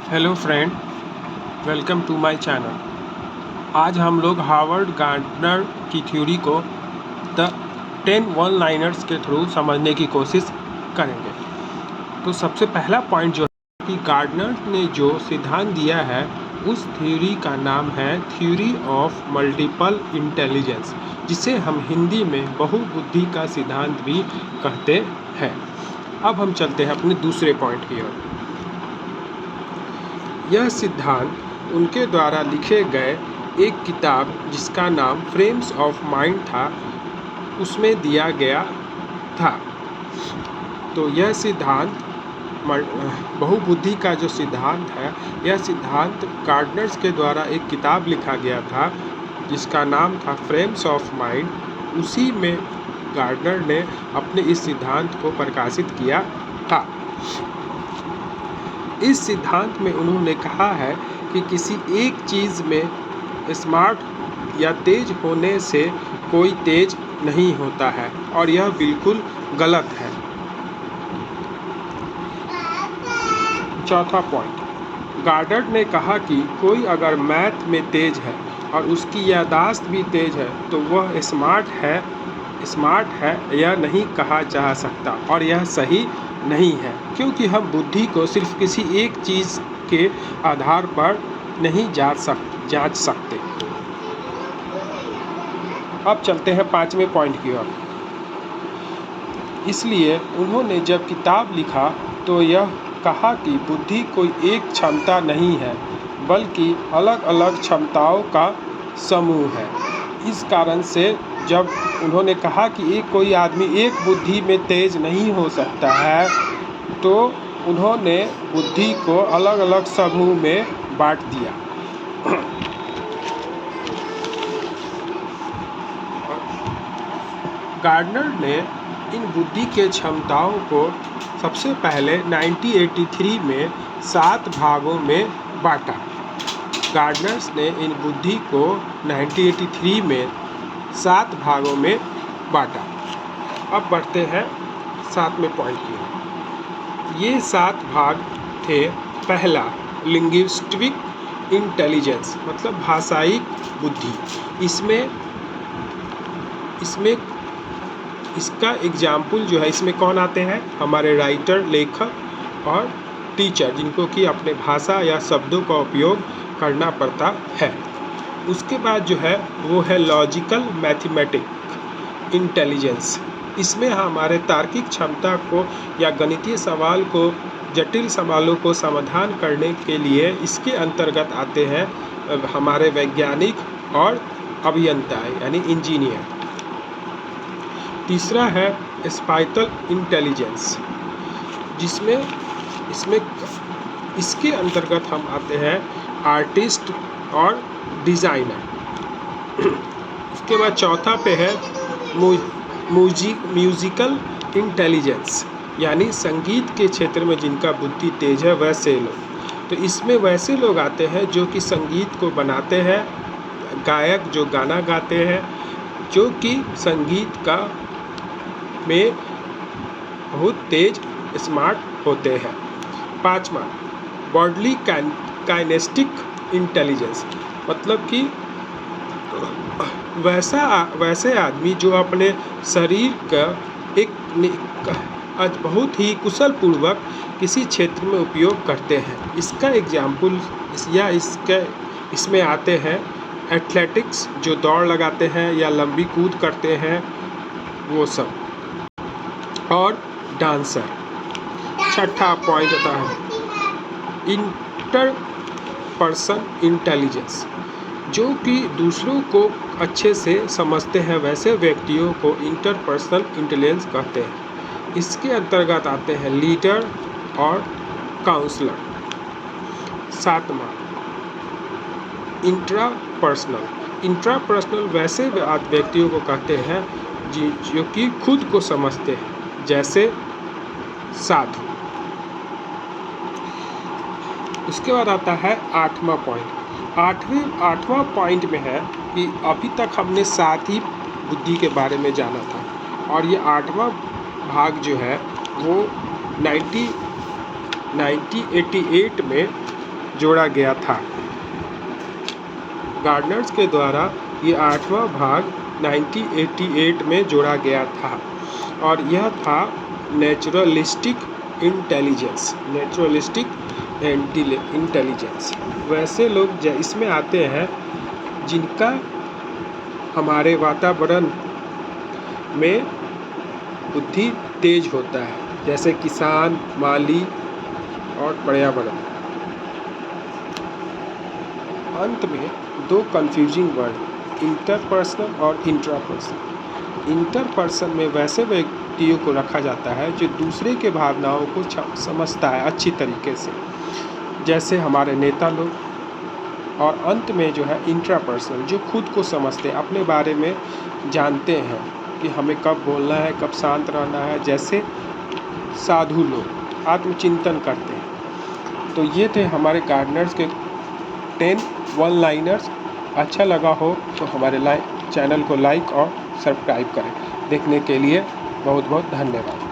Hello friend, welcome to my channel. आज हम लोग हार्वर्ड गार्डनर की थ्योरी को द 10 वन लाइनर्स के थ्रू समझने की कोशिश करेंगे। तो सबसे पहला पॉइंट जो है कि गार्डनर ने जो सिद्धांत दिया है उस थ्योरी का नाम है थ्योरी ऑफ मल्टीपल इंटेलिजेंस, जिसे हम हिंदी में बहुबुद्धि का सिद्धांत भी कहते हैं। अब हम चलते हैं अपने दूसरे पॉइंट की ओर। यह सिद्धांत उनके द्वारा लिखे गए एक किताब जिसका नाम फ्रेम्स ऑफ माइंड था, उसमें दिया गया था। तो यह सिद्धांत बहुबुद्धि का जो सिद्धांत है, यह सिद्धांत गार्डनर्स के द्वारा एक किताब लिखा गया था जिसका नाम था फ्रेम्स ऑफ माइंड। उसी में गार्डनर ने अपने इस सिद्धांत को प्रकाशित किया था। इस सिद्धांत में उन्होंने कहा है कि किसी एक चीज़ में स्मार्ट या तेज होने से कोई तेज नहीं होता है, और यह बिल्कुल गलत है। चौथा पॉइंट, गार्डनर ने कहा कि कोई अगर मैथ में तेज है और उसकी याददाश्त भी तेज है तो वह स्मार्ट है यह नहीं कहा जा सकता, और यह सही नहीं है, क्योंकि हम बुद्धि को सिर्फ किसी एक चीज़ के आधार पर नहीं जांच सकते। अब चलते हैं पांचवें पॉइंट की ओर। इसलिए उन्होंने जब किताब लिखा तो यह कहा कि बुद्धि कोई एक क्षमता नहीं है, बल्कि अलग अलग क्षमताओं का समूह है। इस कारण से जब उन्होंने कहा कि कोई आदमी एक बुद्धि में तेज नहीं हो सकता है, तो उन्होंने बुद्धि को अलग अलग समूह में बांट दिया। गार्डनर ने इन बुद्धि के क्षमताओं को सबसे पहले 1983 में 7 भागों में बांटा। गार्डनर्स ने इन बुद्धि को 1983 में 7 भागों में बांटा। अब बढ़ते हैं 7वें पॉइंट की। ये 7 भाग थे। पहला, लिंग्विस्टिक इंटेलिजेंस, मतलब भाषाई बुद्धि। इसका एग्जाम्पल जो है, इसमें कौन आते हैं? हमारे राइटर, लेखक और टीचर, जिनको कि अपने भाषा या शब्दों का उपयोग करना पड़ता है। उसके बाद जो है वो है लॉजिकल मैथमेटिक इंटेलिजेंस। इसमें हमारे तार्किक क्षमता को या गणितीय सवाल को, जटिल सवालों को समाधान करने के लिए इसके अंतर्गत आते हैं हमारे वैज्ञानिक और अभियंता यानी इंजीनियर। तीसरा है स्पाइटल इंटेलिजेंस, इसके अंतर्गत हम आते हैं आर्टिस्ट और डिज़ाइनर। उसके बाद चौथा पे है म्यूजिकल इंटेलिजेंस, यानी संगीत के क्षेत्र में जिनका बुद्धि तेज है वैसे लोग। तो इसमें वैसे लोग आते हैं जो कि संगीत को बनाते हैं, गायक जो गाना गाते हैं, जो कि संगीत का में बहुत तेज स्मार्ट होते हैं। पांचवा, बॉडली काइनेस्टिक इंटेलिजेंस, मतलब कि वैसे आदमी जो अपने शरीर का एक बहुत ही कुशल पूर्वक किसी क्षेत्र में उपयोग करते हैं। इसका एग्जाम्पल इसमें आते हैं एथलेटिक्स, जो दौड़ लगाते हैं या लंबी कूद करते हैं, वो सब, और डांसर। छठा पॉइंट आता है इंटरपर्सन इंटेलिजेंस, जो कि दूसरों को अच्छे से समझते हैं, वैसे व्यक्तियों को इंटरपर्सनल इंटेलिजेंस कहते हैं। इसके अंतर्गत आते हैं लीडर और काउंसलर। सातवां, इंट्रापर्सनल वैसे व्यक्तियों को कहते हैं जो कि खुद को समझते हैं, जैसे साधु। उसके बाद आता है 8वां पॉइंट। आठवां पॉइंट में है कि अभी तक हमने 7 ही बुद्धि के बारे में जाना था, और ये 8वां भाग जो है वो 1988 में जोड़ा गया था। गार्डनर्स के द्वारा ये 8वां भाग 1988 में जोड़ा गया था और यह था नेचुरलिस्टिक इंटेलिजेंस। वैसे लोग इसमें आते हैं जिनका हमारे वातावरण में बुद्धि तेज होता है, जैसे किसान, माली और पर्यावरण। अंत में दो कंफ्यूजिंग वर्ड, इंटरपर्सनल और इंट्रापर्सनल। इंटरपर्सन में वैसे व्यक्तियों को रखा जाता है जो दूसरे के भावनाओं को समझता है अच्छी तरीके से, जैसे हमारे नेता लोग। और अंत में जो है इंट्रापर्सनल, जो खुद को समझते हैं, अपने बारे में जानते हैं कि हमें कब बोलना है, कब शांत रहना है, जैसे साधु लोग आत्मचिंतन करते हैं। तो ये थे हमारे गार्डनर्स के 10 वन लाइनर्स। अच्छा लगा हो तो हमारे चैनल को लाइक और सब्सक्राइब करें। देखने के लिए बहुत बहुत धन्यवाद।